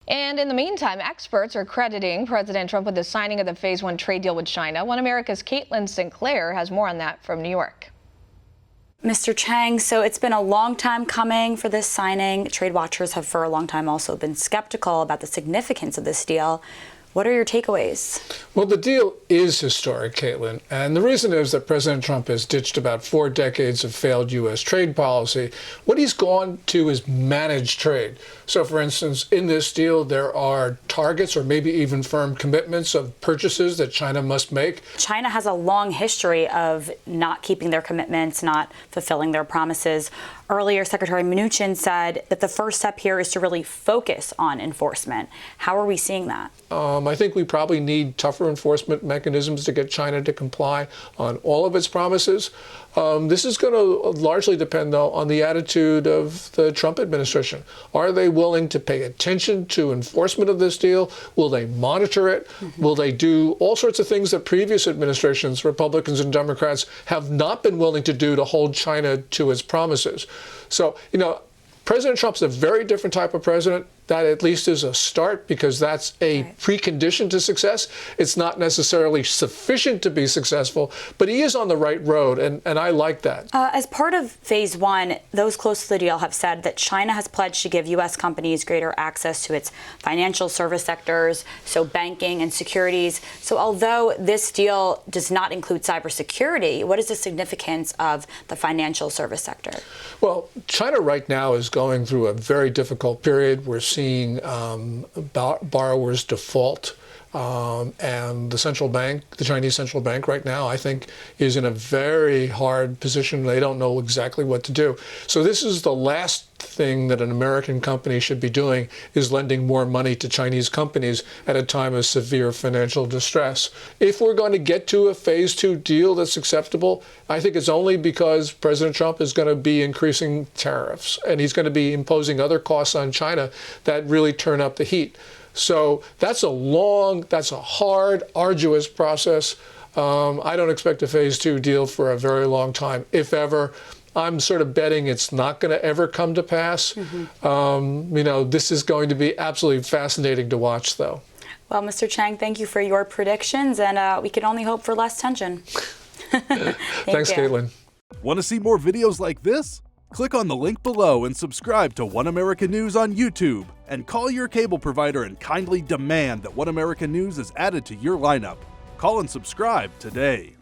And in the meantime, experts are crediting President Trump with the signing of the Phase 1 trade deal with China. One America's Sinclair has more on that from New York. Mr. Chang, so it's been a long time coming for this signing. Trade watchers have for a long time also been skeptical about the significance of this deal. What are your takeaways? Well, the deal is historic, Caitlin, and the reason is that President Trump has ditched about 4 decades of failed U.S. trade policy. What he's gone to is manage trade. So, for instance, in this deal, there are targets or maybe even firm commitments of purchases that China must make. China has a long history of not keeping their commitments, not fulfilling their promises. Earlier, Secretary Mnuchin said that the first step here is to really focus on enforcement. How are we seeing that? I think we probably need tougher enforcement mechanisms to get China to comply on all of its promises. This is going to largely depend, though, on the attitude of the Trump administration. Are they willing to pay attention to enforcement of this deal? Will they monitor it? Will they do all sorts of things that previous administrations, Republicans and Democrats, have not been willing to do to hold China to its promises? So, President Trump's a very different type of president. That at least is a start, because that's a precondition to success. It's not necessarily sufficient to be successful, but he is on the right road, and I like that. As part of Phase 1, those close to the deal have said that China has pledged to give U.S. companies greater access to its financial service sectors, so banking and securities. So although this deal does not include cybersecurity, what is the significance of the financial service sector? Well, China right now is going through a very difficult period. We're seeing borrowers default, and the Chinese central bank right now, I think, is in a very hard position. They don't know exactly what to do. So this is the last thing that an American company should be doing, is lending more money to Chinese companies at a time of severe financial distress. If we're going to get to a Phase 2 deal that's acceptable, I think it's only because President Trump is going to be increasing tariffs, and he's going to be imposing other costs on China that really turn up the heat. So that's a hard, arduous process. I don't expect a Phase 2 deal for a very long time, if ever. I'm sort of betting it's not going to ever come to pass. This is going to be absolutely fascinating to watch, though. Well, Mr. Chang, thank you for your predictions, and we can only hope for less tension. Thanks, Caitlin. Want to see more videos like this? Click on the link below and subscribe to One America News on YouTube, and call your cable provider and kindly demand that One America News is added to your lineup. Call and subscribe today.